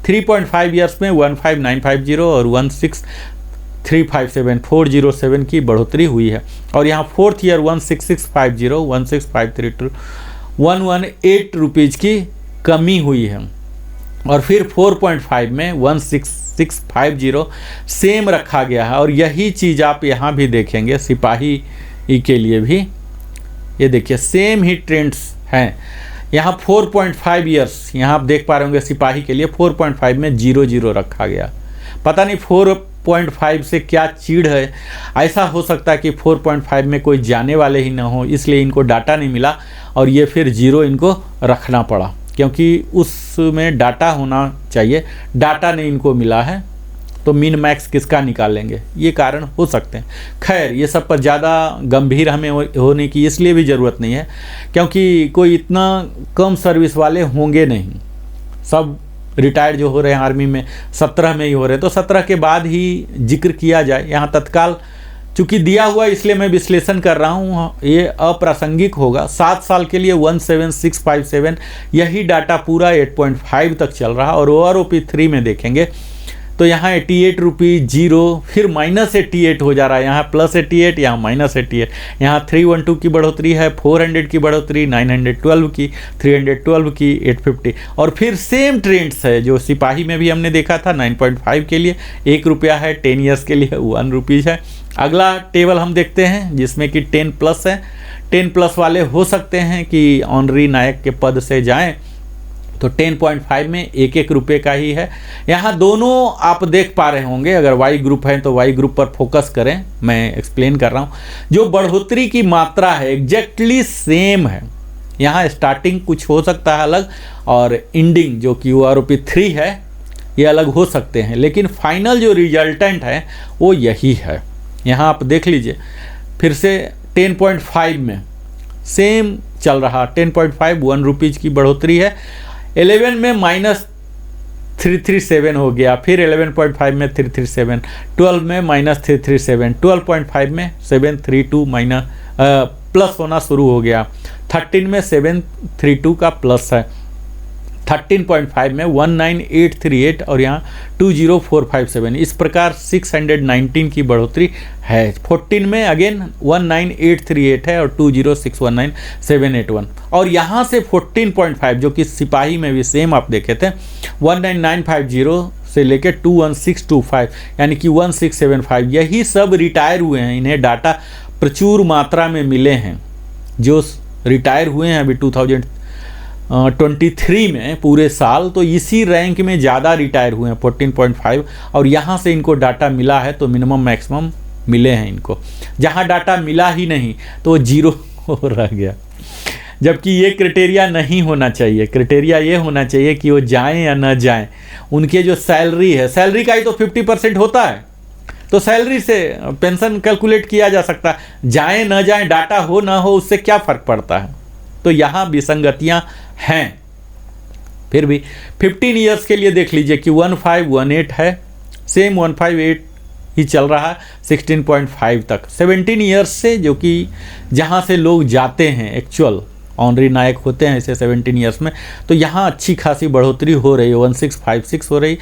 3.5 ईयर्स में 15950 और 16357 407 की बढ़ोतरी हुई है, और यहाँ 4th ईयर 16650 16532 118 रुपीज़ की कमी हुई है, और फिर 4.5 में 16650 सेम रखा गया है। और यही चीज़ आप यहाँ भी देखेंगे सिपाही के लिए भी, ये देखिए सेम ही ट्रेंड्स हैं। यहाँ 4.5 ईयर्स यहाँ आप देख पा रहे होंगे सिपाही के लिए 4.5 में 00 रखा गया। पता नहीं 4.5 से क्या चीड़ है, ऐसा हो सकता है कि 4.5 में कोई जाने वाले ही ना हो, इसलिए इनको डाटा नहीं मिला और ये फिर 0 इनको रखना पड़ा, क्योंकि उसमें डाटा होना चाहिए, डाटा नहीं इनको मिला है, तो मिन मैक्स किसका निकालेंगे, ये कारण हो सकते हैं। खैर ये सब पर ज़्यादा गंभीर हमें होने की इसलिए भी ज़रूरत नहीं है, क्योंकि कोई इतना कम सर्विस वाले होंगे नहीं। सब रिटायर्ड जो हो रहे हैं आर्मी में 17 में ही हो रहे हैं, तो 17 के बाद ही जिक्र किया जाए। यहाँ तत्काल चूँकि दिया हुआ इसलिए मैं विश्लेषण कर रहा हूँ, ये अप्रासंगिक होगा। 7 साल के लिए 17657 यही डाटा पूरा 8.5 तक चल रहा, और OROP 3 में देखेंगे तो यहाँ 88 रुपीज़ 0, फिर -88 हो जा रहा है, यहाँ +88, यहाँ -88, यहाँ 312 की बढ़ोतरी है, 400 की बढ़ोतरी, 912 की, 312 की, 850, और फिर सेम ट्रेंड्स है जो सिपाही में भी हमने देखा था। 9.5 के लिए 1 रुपया है, 10 ईयर्स के लिए 1 रुपीज़ है। अगला टेबल हम देखते हैं जिसमें कि 10+ है। 10+ वाले हो सकते हैं कि ऑनरी नायक के पद से जाएं, तो 10.5 में 1 रुपये का ही है। यहाँ दोनों आप देख पा रहे होंगे, अगर वाई ग्रुप है तो वाई ग्रुप पर फोकस करें, मैं एक्सप्लेन कर रहा हूँ। जो बढ़ोतरी की मात्रा है एग्जैक्टली सेम है। यहाँ स्टार्टिंग कुछ हो सकता है अलग, और एंडिंग जो कि OROP 3 है ये अलग हो सकते हैं, लेकिन फाइनल जो रिजल्टेंट है वो यही है। यहाँ आप देख लीजिए फिर से 10.5 में सेम चल रहा, 10.5 1 रुपीज़ की बढ़ोतरी है। 11 में -337 हो गया, फिर 11.5 में 337, 12 में -337, 12.5 में 732 प्लस होना शुरू हो गया, 13 में 732 का प्लस है, 13.5 में 19838 और यहाँ 20457, इस प्रकार 619 की बढ़ोतरी है। 14 में अगेन 19838 है और 20619 781, और यहाँ से 14.5 जो कि सिपाही में भी सेम आप देखे थे 19950 से लेके 21625 यानी कि 1675 यही सब रिटायर हुए हैं। इन्हें डाटा प्रचुर मात्रा में मिले हैं। जो रिटायर हुए हैं अभी 2023 में पूरे साल, तो इसी रैंक में ज़्यादा रिटायर हुए हैं 14.5, और यहाँ से इनको डाटा मिला है तो मिनिमम मैक्सिमम मिले हैं इनको। जहाँ डाटा मिला ही नहीं तो वो जीरो रह गया, जबकि ये क्राइटेरिया नहीं होना चाहिए। क्राइटेरिया ये होना चाहिए कि वो जाएं या न जाएं, उनके जो सैलरी है, सैलरी का ही तो 50% होता है, तो सैलरी से पेंशन कैलकुलेट किया जा सकता है। जाएं न जाएं, डाटा हो ना हो, उससे क्या फ़र्क पड़ता है। तो यहाँ विसंगतियाँ हैं। फिर भी 15 ईयर्स के लिए देख लीजिए कि 1518 है, सेम 158 ही चल रहा है 16.5 तक। 17 ईयर्स से, जो कि जहाँ से लोग जाते हैं एक्चुअल ऑनरी नायक होते हैं इसे 17 ईयर्स में, तो यहाँ अच्छी खासी बढ़ोतरी हो रही है, 1656 हो रही,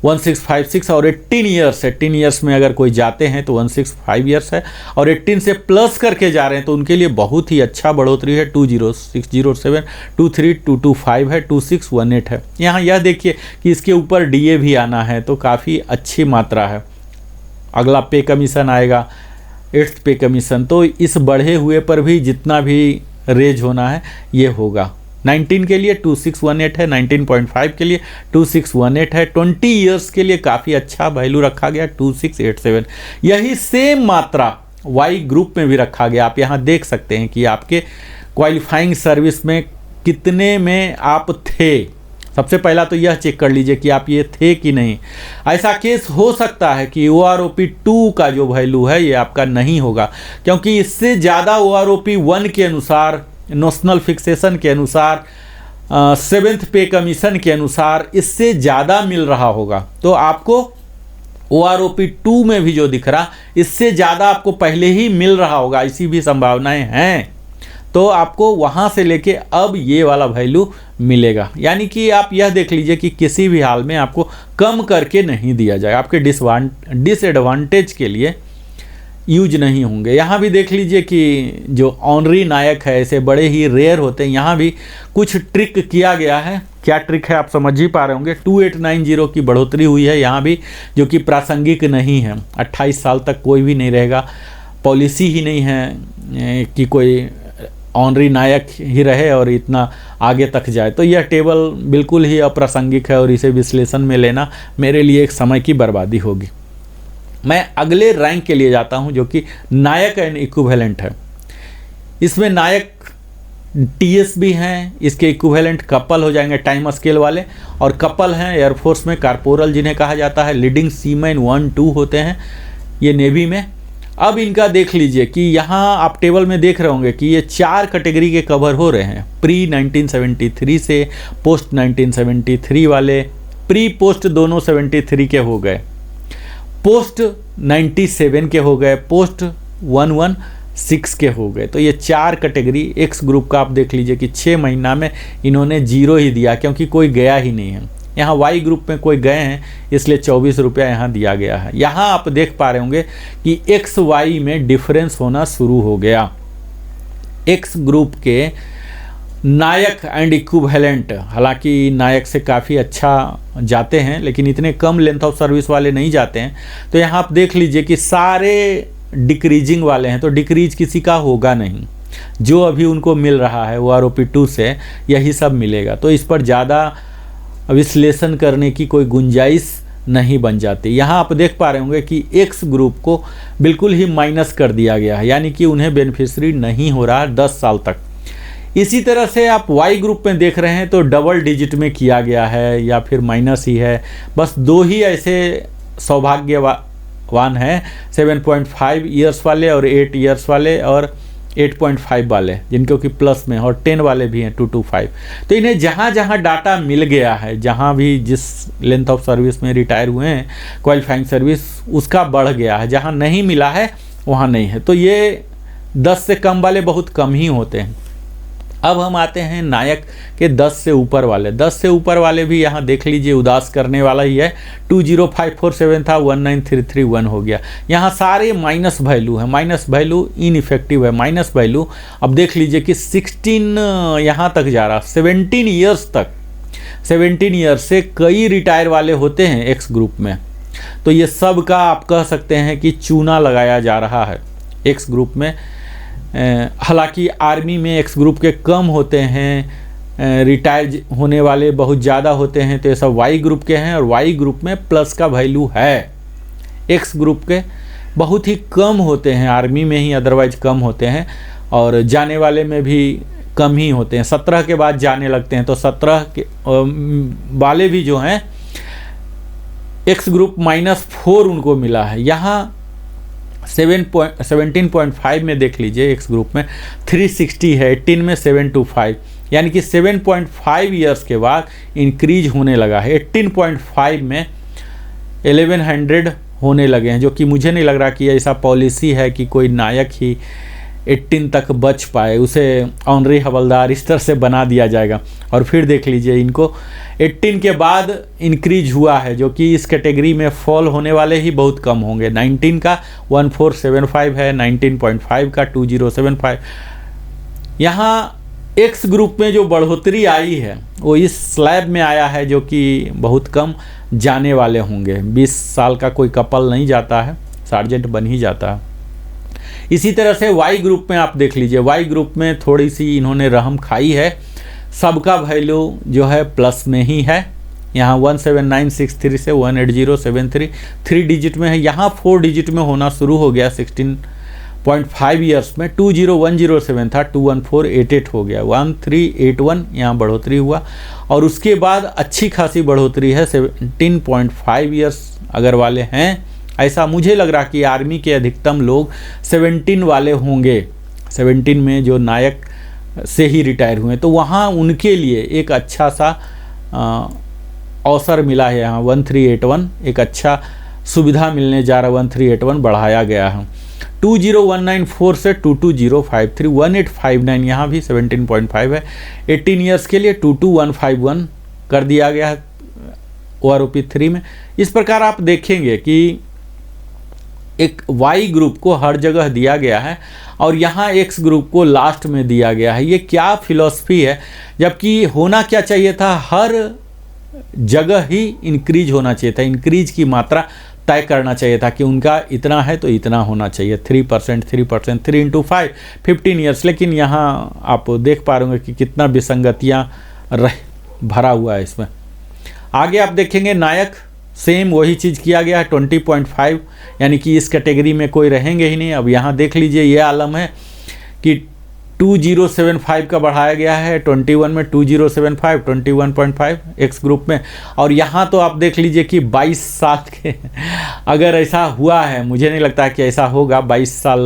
1656। और 18 ईयर्स में अगर कोई जाते हैं तो 165 ईयर्स है, और 18 से प्लस करके जा रहे हैं तो उनके लिए बहुत ही अच्छा बढ़ोतरी है। 20607, 23225 है, 2618 है। यहाँ यह देखिए कि इसके ऊपर DA भी आना है, तो काफ़ी अच्छी मात्रा है। अगला पे कमीशन आएगा, 8th पे कमीशन, तो इस बढ़े हुए पर भी जितना भी रेज होना है ये होगा। 19 के लिए 2618 है, 19.5 के लिए 2618 है, 20 ईयर्स के लिए काफ़ी अच्छा वैल्यू रखा गया 2687। यही सेम मात्रा वाई ग्रुप में भी रखा गया। आप यहाँ देख सकते हैं कि आपके क्वालिफाइंग सर्विस में कितने में आप थे। सबसे पहला तो यह चेक कर लीजिए कि आप ये थे कि नहीं। ऐसा केस हो सकता है कि OROP 2 का जो वैल्यू है ये आपका नहीं होगा, क्योंकि इससे ज़्यादा OROP 1 के अनुसार, नोशनल फिक्सेशन के अनुसार, 7th पे कमीशन के अनुसार इससे ज़्यादा मिल रहा होगा। तो आपको OROP 2 में भी जो दिख रहा, इससे ज़्यादा आपको पहले ही मिल रहा होगा, ऐसी भी संभावनाएं हैं। तो आपको वहाँ से लेके अब ये वाला वैल्यू मिलेगा। यानी कि आप यह देख लीजिए कि किसी भी हाल में आपको कम करके नहीं दिया जाए, आपके डिसएडवांटेज के लिए यूज नहीं होंगे। यहाँ भी देख लीजिए कि जो ऑनरी नायक है ऐसे बड़े ही रेयर होते हैं। यहाँ भी कुछ ट्रिक किया गया है। क्या ट्रिक है आप समझ ही पा रहे होंगे। 2890 की बढ़ोतरी हुई है यहाँ भी, जो कि प्रासंगिक नहीं है। 28 साल तक कोई भी नहीं रहेगा, पॉलिसी ही नहीं है कि कोई ऑनरी नायक ही रहे और इतना आगे तक जाए। तो यह टेबल बिल्कुल ही अप्रासंगिक है और इसे विश्लेषण में लेना मेरे लिए एक समय की बर्बादी होगी। मैं अगले रैंक के लिए जाता हूं, जो कि नायक एंड इक्विवेलेंट है। इसमें नायक TS भी हैं, इसके इक्विवेलेंट कपल हो जाएंगे टाइम स्केल वाले, और कपल हैं एयरफोर्स में कारपोरल जिन्हें कहा जाता है। लीडिंग सीमैन 1-2 होते हैं ये नेवी में। अब इनका देख लीजिए कि यहाँ आप टेबल में देख रहे होंगे कि ये 4 कैटेगरी के कवर हो रहे हैं। प्री 1973 से पोस्ट 1973 वाले, प्री पोस्ट दोनों 73 के हो गए, पोस्ट 97 के हो गए, पोस्ट 116 के हो गए। तो ये 4 कैटेगरी। एक्स ग्रुप का आप देख लीजिए कि 6 महीना में इन्होंने 0 ही दिया, क्योंकि कोई गया ही नहीं है। यहाँ वाई ग्रुप में कोई गए हैं, इसलिए 24 रुपया यहाँ दिया गया है। यहाँ आप देख पा रहे होंगे कि एक्स वाई में डिफरेंस होना शुरू हो गया। एक्स ग्रुप के नायक एंड इक्विवेलेंट, हालांकि नायक से काफ़ी अच्छा जाते हैं, लेकिन इतने कम लेंथ ऑफ सर्विस वाले नहीं जाते हैं। तो यहाँ आप देख लीजिए कि सारे डिक्रीजिंग वाले हैं, तो डिक्रीज किसी का होगा नहीं। जो अभी उनको मिल रहा है OROP 2 से यही सब मिलेगा। तो इस पर ज़्यादा विश्लेषण करने की कोई गुंजाइश नहीं बन जाती। यहाँ आप देख पा रहे होंगे कि एक्स ग्रुप को बिल्कुल ही माइनस कर दिया गया है, यानी कि उन्हें बेनिफिशरी नहीं हो रहा 10 साल तक। इसी तरह से आप वाई ग्रुप में देख रहे हैं तो डबल डिजिट में किया गया है या फिर माइनस ही है। बस 2 ही ऐसे सौभाग्यवान हैं, 7.5 ईयर्स वाले और 8 ईयर्स वाले और 8.5 वाले, जिनको कि प्लस में, और 10 वाले भी हैं 225। तो इन्हें जहाँ जहाँ डाटा मिल गया है, जहाँ भी जिस लेंथ ऑफ सर्विस में रिटायर हुए हैं क्वालिफाइंग सर्विस, उसका बढ़ गया है। जहाँ नहीं मिला है वहाँ नहीं है। तो ये 10 से कम वाले बहुत कम ही होते हैं। अब हम आते हैं नायक के 10 से ऊपर वाले। 10 से ऊपर वाले भी यहाँ देख लीजिए उदास करने वाला ही है। 20547 था, 19331 हो गया। यहाँ सारे माइनस वैल्यू है, माइनस वैल्यू इनइफेक्टिव है, माइनस वैल्यू। अब देख लीजिए कि 16 यहाँ तक जा रहा, 17 ईयर्स तक, 17 ईयर से कई रिटायर वाले होते हैं एक्स ग्रुप में। तो ये सब का आप कह सकते हैं कि चूना लगाया जा रहा है एक्स ग्रुप में। हालांकि आर्मी में एक्स ग्रुप के कम होते हैं, रिटायर होने वाले बहुत ज़्यादा होते हैं, तो ये सब वाई ग्रुप के हैं। और वाई ग्रुप में प्लस का वैल्यू है, एक्स ग्रुप के बहुत ही कम होते हैं, आर्मी में ही अदरवाइज कम होते हैं, और जाने वाले में भी कम ही होते हैं। 17 के बाद जाने लगते हैं, तो 17 के वाले भी जो हैं एक्स ग्रुप -4 उनको मिला है। यहाँ 17.5 में देख लीजिए, एक्स ग्रुप में 360 है, 18 में 725, यानी कि 7.5 ईयर्स के बाद इंक्रीज होने लगा है। 18.5 में 1100 होने लगे हैं, जो कि मुझे नहीं लग रहा कि ऐसा पॉलिसी है कि कोई नायक ही 18 तक बच पाए, उसे ऑनरी हवलदार इस तरह से बना दिया जाएगा। और फिर देख लीजिए, इनको 18 के बाद इंक्रीज हुआ है, जो कि इस कैटेगरी में फॉल होने वाले ही बहुत कम होंगे। 19 का 1475 है, 19.5 का 2075। यहाँ एक्स ग्रुप में जो बढ़ोतरी आई है वो इस स्लैब में आया है, जो कि बहुत कम जाने वाले होंगे। 20 साल का कोई कपल नहीं जाता है, सार्जेंट बन ही जाता है। इसी तरह से वाई ग्रुप में आप देख लीजिए, वाई ग्रुप में थोड़ी सी इन्होंने रहम खाई है, सबका वैल्यू जो है प्लस में ही है। यहाँ 17963 से 18073 3 डिजिट में है, यहाँ 4 डिजिट में होना शुरू हो गया 16.5 ईयर्स में। 20107 था, 21488 हो गया, 1381 यहाँ बढ़ोतरी हुआ। और उसके बाद अच्छी खासी बढ़ोतरी है, 17.5 ईयर्स अगर वाले हैं, ऐसा मुझे लग रहा कि आर्मी के अधिकतम लोग 17 वाले होंगे, 17 में जो नायक से ही रिटायर हुए, तो वहाँ उनके लिए एक अच्छा सा अवसर मिला है। यहाँ 1381 एक अच्छा सुविधा मिलने जा रहा, 1381 बढ़ाया गया है। 20194 से 22053, 1859 यहाँ भी 17.5 है। 18 ईयर्स के लिए 22151 कर दिया गया है OROP 3 में। इस प्रकार आप देखेंगे कि एक वाई ग्रुप को हर जगह दिया गया है और यहाँ एक्स ग्रुप को लास्ट में दिया गया है। ये क्या फिलॉसफी है, जबकि होना क्या चाहिए था, हर जगह ही इंक्रीज होना चाहिए था, इंक्रीज की मात्रा तय करना चाहिए था कि उनका इतना है तो इतना होना चाहिए, 3%, 3 इंटू 5, 15 ईयर्स। लेकिन यहाँ आप देख पा रहे होंगे कि कितना विसंगतियाँ भरा हुआ है इसमें। आगे आप देखेंगे नायक, सेम वही चीज़ किया गया है, 20.5, यानी कि इस कैटेगरी में कोई रहेंगे ही नहीं। अब यहाँ देख लीजिए, ये आलम है कि 2075 का बढ़ाया गया है, 21 में 2075, 21.5 एक्स ग्रुप में। और यहाँ तो आप देख लीजिए कि 22 साल के अगर ऐसा हुआ है, मुझे नहीं लगता कि ऐसा होगा, 22 साल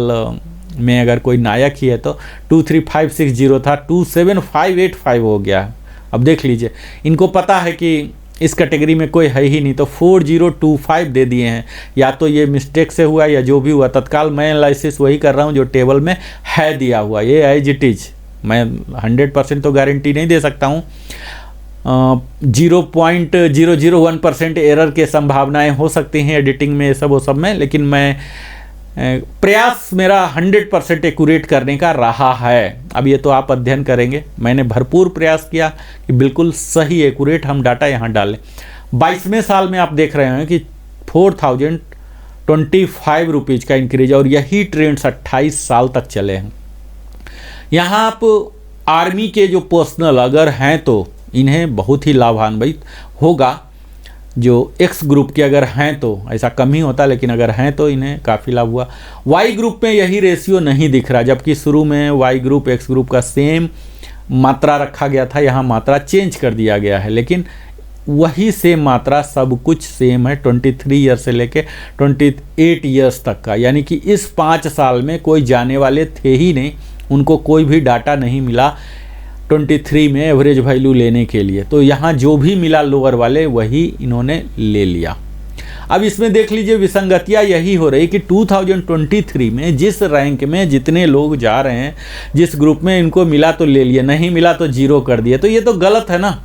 में अगर कोई नायक ही है तो 23560 था, 27585 हो गया है। अब देख लीजिए, इनको पता है कि इस कैटेगरी में कोई है ही नहीं, तो 4025 दे दिए हैं। या तो ये मिस्टेक से हुआ या जो भी हुआ, तत्काल मैं एनालिसिस वही कर रहा हूँ जो टेबल में है दिया हुआ, ये एज इट इज। मैं 100% तो गारंटी नहीं दे सकता हूँ, 0.001% एरर के संभावनाएं हो सकती हैं एडिटिंग में, ये सब वो सब में, लेकिन मैं प्रयास मेरा 100% एक्यूरेट करने का रहा है। अब ये तो आप अध्ययन करेंगे, मैंने भरपूर प्रयास किया कि बिल्कुल सही एक्यूरेट हम डाटा यहाँ डालें। 22वें साल में आप देख रहे हैं कि 4025 रुपीज़ का इंक्रीज, और यही ट्रेंड्स 28 साल तक चले हैं। यहाँ आप आर्मी के जो पर्सनल अगर हैं तो इन्हें बहुत ही लाभान्वित होगा, जो एक्स ग्रुप के अगर हैं तो, ऐसा कम ही होता लेकिन अगर हैं तो इन्हें काफ़ी लाभ हुआ। वाई ग्रुप में यही रेशियो नहीं दिख रहा, जबकि शुरू में वाई ग्रुप एक्स ग्रुप का सेम मात्रा रखा गया था, यहाँ मात्रा चेंज कर दिया गया है, लेकिन वही सेम मात्रा, सब कुछ सेम है 23 ईयर से लेके 28 ईयर्स तक का। यानी कि इस 5 साल में कोई जाने वाले थे ही नहीं, उनको कोई भी डाटा नहीं मिला 23 में एवरेज वैल्यू लेने के लिए। तो यहाँ जो भी मिला लोअर वाले वही इन्होंने ले लिया। अब इसमें देख लीजिए विसंगतियाँ यही हो रही कि 2023 में जिस रैंक में जितने लोग जा रहे हैं, जिस ग्रुप में इनको मिला तो ले लिए, नहीं मिला तो जीरो कर दिए। तो ये तो गलत है ना।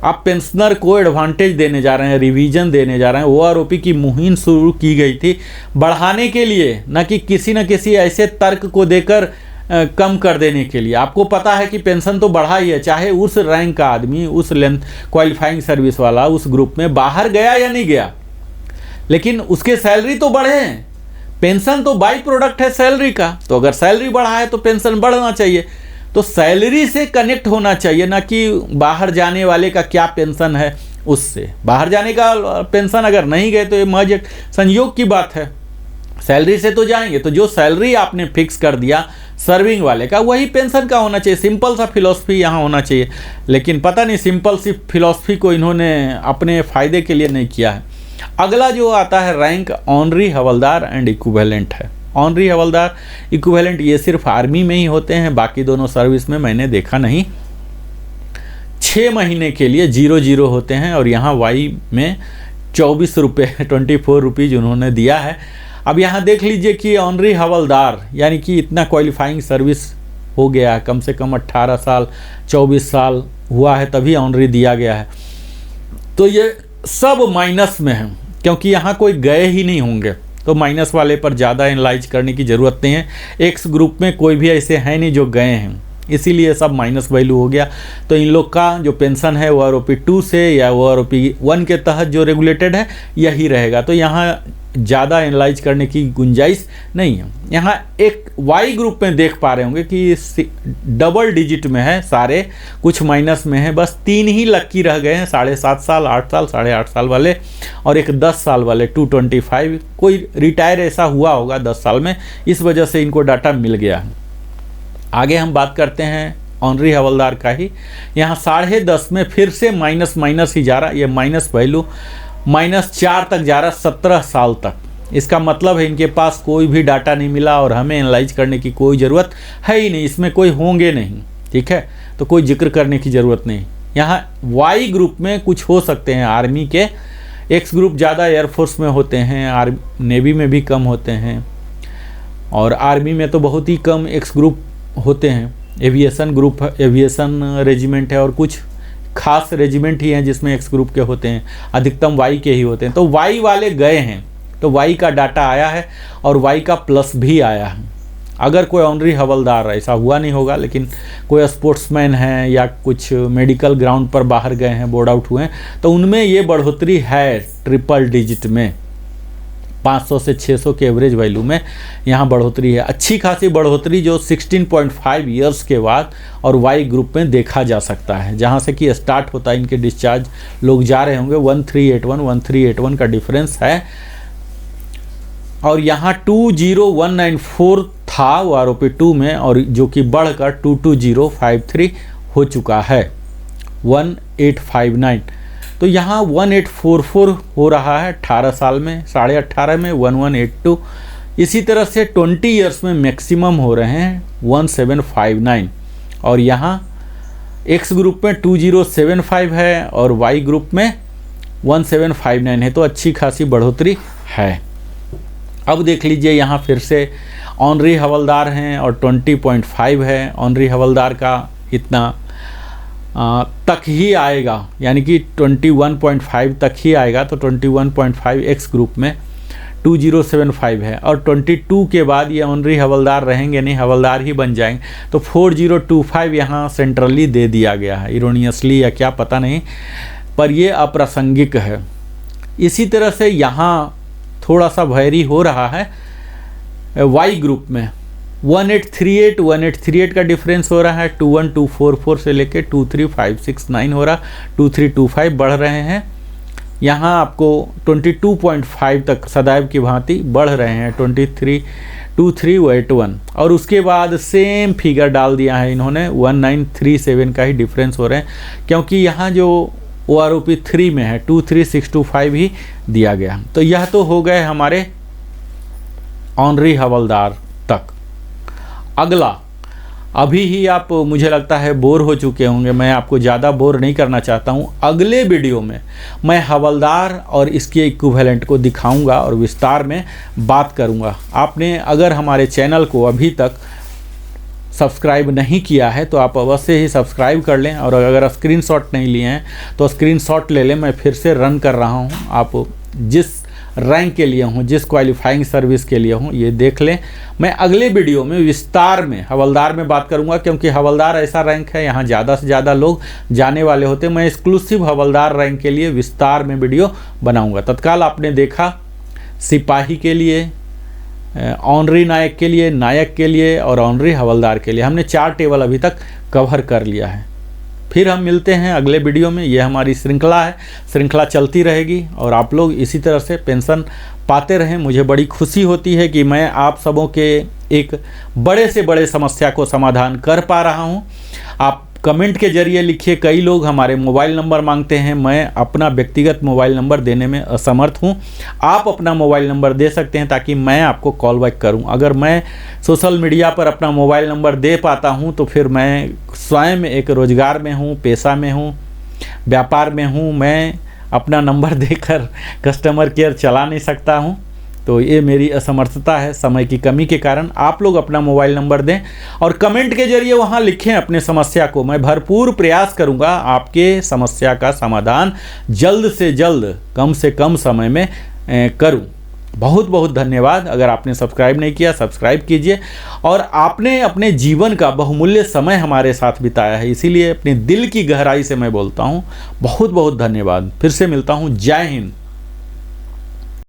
आप पेंशनर को एडवांटेज देने जा रहे हैं, रिवीजन देने जा रहे हैं। OROP की मुहिम शुरू की गई थी बढ़ाने के लिए, न कि किसी न किसी ऐसे तर्क को देकर कम कर देने के लिए। आपको पता है कि पेंशन तो बढ़ा ही है, चाहे उस रैंक का आदमी, उस लेंथ क्वालिफाइंग सर्विस वाला उस ग्रुप में बाहर गया या नहीं गया, लेकिन उसके सैलरी तो बढ़े हैं। पेंशन तो बाई प्रोडक्ट है सैलरी का, तो अगर सैलरी बढ़ा है तो पेंशन बढ़ना चाहिए। तो सैलरी से कनेक्ट होना चाहिए, ना कि बाहर जाने वाले का क्या पेंशन है उससे। बाहर जाने का पेंशन अगर नहीं गए तो ये महज एक संयोग की बात है, सैलरी से तो जाएंगे। तो जो सैलरी आपने फिक्स कर दिया सर्विंग वाले का, वही पेंशन का होना चाहिए। सिंपल सा फिलॉसफी यहाँ होना चाहिए, लेकिन पता नहीं सिंपल सी फिलॉसफी को इन्होंने अपने फ़ायदे के लिए नहीं किया है। अगला जो आता है रैंक ऑनरी हवलदार एंड इक्विवेलेंट है। ऑनरी हवलदार इक्विवेलेंट ये सिर्फ आर्मी में ही होते हैं, बाकी दोनों सर्विस में मैंने देखा नहीं। 6 महीने के लिए 0-0 होते हैं और यहाँ वाई में 24 रुपये 24 रुपीज़ उन्होंने दिया है। अब यहाँ देख लीजिए कि ऑनरी हवलदार यानी कि इतना क्वालिफाइंग सर्विस हो गया है, कम से कम 18 साल 24 साल हुआ है तभी ऑनरी दिया गया है। तो ये सब माइनस में है, क्योंकि यहाँ कोई गए ही नहीं होंगे, तो माइनस वाले पर ज़्यादा एनालाइज करने की ज़रूरत नहीं है। एक्स ग्रुप में कोई भी ऐसे हैं नहीं जो गए हैं, इसीलिए सब माइनस वैल्यू हो गया। तो इन लोग का जो पेंशन है वो आरओपी 2 से या वो आरओपी 1 के तहत जो रेगुलेटेड है यही रहेगा। तो यहाँ ज़्यादा एनालाइज करने की गुंजाइश नहीं है। यहाँ एक वाई ग्रुप में देख पा रहे होंगे कि डबल डिजिट में है सारे, कुछ माइनस में है, बस 3 ही लक्की रह गए हैं, 7.5 साल, 8 साल, 8.5 साल वाले और एक 10 साल वाले 225। कोई रिटायर ऐसा हुआ होगा 10 साल में, इस वजह से इनको डाटा मिल गया है। आगे हम बात करते हैं ऑनरी हवलदार का ही। यहाँ 10.5 में फिर से माइनस ही जा रहा, ये माइनस वैल्यू -4 तक जा रहा, 17 साल तक। इसका मतलब है इनके पास कोई भी डाटा नहीं मिला और हमें एनालाइज करने की कोई ज़रूरत है ही नहीं, इसमें कोई होंगे नहीं, ठीक है, तो कोई जिक्र करने की ज़रूरत नहीं। यहाँ वाई ग्रुप में कुछ हो सकते हैं आर्मी के, एक्स ग्रुप ज़्यादा एयरफोर्स में होते हैं, नेवी में भी कम होते हैं और आर्मी में तो बहुत ही कम एक्स ग्रुप होते हैं। एविएशन ग्रुप, एविएशन रेजिमेंट है और कुछ खास रेजिमेंट ही हैं जिसमें एक्स ग्रुप के होते हैं, अधिकतम वाई के ही होते हैं। तो वाई वाले गए हैं तो वाई का डाटा आया है और वाई का प्लस भी आया है। अगर कोई ऑनरी हवलदार, ऐसा हुआ नहीं होगा, लेकिन कोई स्पोर्ट्समैन है या कुछ मेडिकल ग्राउंड पर बाहर गए हैं, बोर्ड आउट हुए हैं, तो उनमें ये बढ़ोतरी है ट्रिपल डिजिट में, 500 से 600 के एवरेज वैल्यू में यहाँ बढ़ोतरी है, अच्छी खासी बढ़ोतरी जो 16.5 ईयर्स के बाद और वाई ग्रुप में देखा जा सकता है, जहाँ से कि स्टार्ट होता है इनके डिस्चार्ज, लोग जा रहे होंगे 1381 का डिफरेंस है। और यहाँ 20194 था वो आरओपी 2 में, और जो कि बढ़कर 22053 हो चुका है, 1859। तो यहाँ 1844 हो रहा है 18 साल में, 18.5 में 1182। इसी तरह से 20 ईयर्स में मैक्सिमम हो रहे हैं 1759। और यहाँ एक्स ग्रुप में 2075 है और वाई ग्रुप में 1759 है, तो अच्छी खासी बढ़ोतरी है। अब देख लीजिए यहाँ फिर से ऑनरी हवलदार हैं और 20.5 है, ऑनरी हवलदार का इतना तक ही आएगा, यानी कि 21.5 तक ही आएगा। तो 21.5 एक्स ग्रुप में 2075 है और 22 के बाद ये ऑनरी हवलदार रहेंगे नहीं, हवलदार ही बन जाएंगे। तो 4025 यहाँ सेंट्रली दे दिया गया है, इरोनियसली या क्या पता नहीं, पर ये अप्रासंगिक है। इसी तरह से यहाँ थोड़ा सा वैरी हो रहा है वाई ग्रुप में, 1838 का डिफरेंस हो रहा है, 21244 से लेके 23569 हो रहा, 2325 बढ़ रहे हैं। यहाँ आपको 22.5 तक सदैव की भांति बढ़ रहे हैं, 2381। और उसके बाद सेम फिगर डाल दिया है इन्होंने, 1937 का ही डिफरेंस हो रहे हैं, क्योंकि यहाँ जो OROP 3 में है 23625 ही दिया गया। तो यह तो हो गए हमारे ऑनरी हवलदार तक। अगला, अभी ही आप मुझे लगता है बोर हो चुके होंगे, मैं आपको ज़्यादा बोर नहीं करना चाहता हूँ। अगले वीडियो में मैं हवलदार और इसके इक्विवेलेंट को दिखाऊंगा और विस्तार में बात करूँगा। आपने अगर हमारे चैनल को अभी तक सब्सक्राइब नहीं किया है तो आप अवश्य ही सब्सक्राइब कर लें, और अगर स्क्रीनशॉट नहीं लिए हैं तो स्क्रीनशॉट ले लें। मैं फिर से रन कर रहा हूँ, आप जिस रैंक के लिए हूँ, जिस क्वालिफाइंग सर्विस के लिए हूँ, ये देख लें। मैं अगले वीडियो में विस्तार में हवलदार में बात करूँगा, क्योंकि हवलदार ऐसा रैंक है यहाँ ज़्यादा से ज़्यादा लोग जाने वाले होते। मैं एक्सक्लूसिव हवलदार रैंक के लिए विस्तार में वीडियो बनाऊँगा। तत्काल आपने देखा सिपाही के लिए, ऑनरी नायक के लिए, नायक के लिए और ऑनरी हवलदार के लिए हमने 4 टेबल अभी तक कवर कर लिया है। फिर हम मिलते हैं अगले वीडियो में। ये हमारी श्रृंखला है, श्रृंखला चलती रहेगी और आप लोग इसी तरह से पेंशन पाते रहें। मुझे बड़ी खुशी होती है कि मैं आप सबों के एक बड़े से बड़े समस्या को समाधान कर पा रहा हूँ। आप कमेंट के जरिए लिखिए, कई लोग हमारे मोबाइल नंबर मांगते हैं, मैं अपना व्यक्तिगत मोबाइल नंबर देने में असमर्थ हूं। आप अपना मोबाइल नंबर दे सकते हैं ताकि मैं आपको कॉल बैक करूं। अगर मैं सोशल मीडिया पर अपना मोबाइल नंबर दे पाता हूं तो फिर मैं स्वयं एक रोजगार में हूं, पेशा में हूं, व्यापार में हूं। मैं अपना नंबर देकर कस्टमर केयर चला नहीं सकता हूं। तो ये मेरी असमर्थता है समय की कमी के कारण। आप लोग अपना मोबाइल नंबर दें और कमेंट के जरिए वहाँ लिखें अपने समस्या को। मैं भरपूर प्रयास करूँगा आपके समस्या का समाधान जल्द से जल्द, कम से कम समय में करूँ। बहुत बहुत धन्यवाद। अगर आपने सब्सक्राइब नहीं किया, सब्सक्राइब कीजिए। और आपने अपने जीवन का बहुमूल्य समय हमारे साथ बिताया है, इसीलिए अपने दिल की गहराई से मैं बोलता हूँ बहुत बहुत धन्यवाद। फिर से मिलता हूँ। जय हिंद।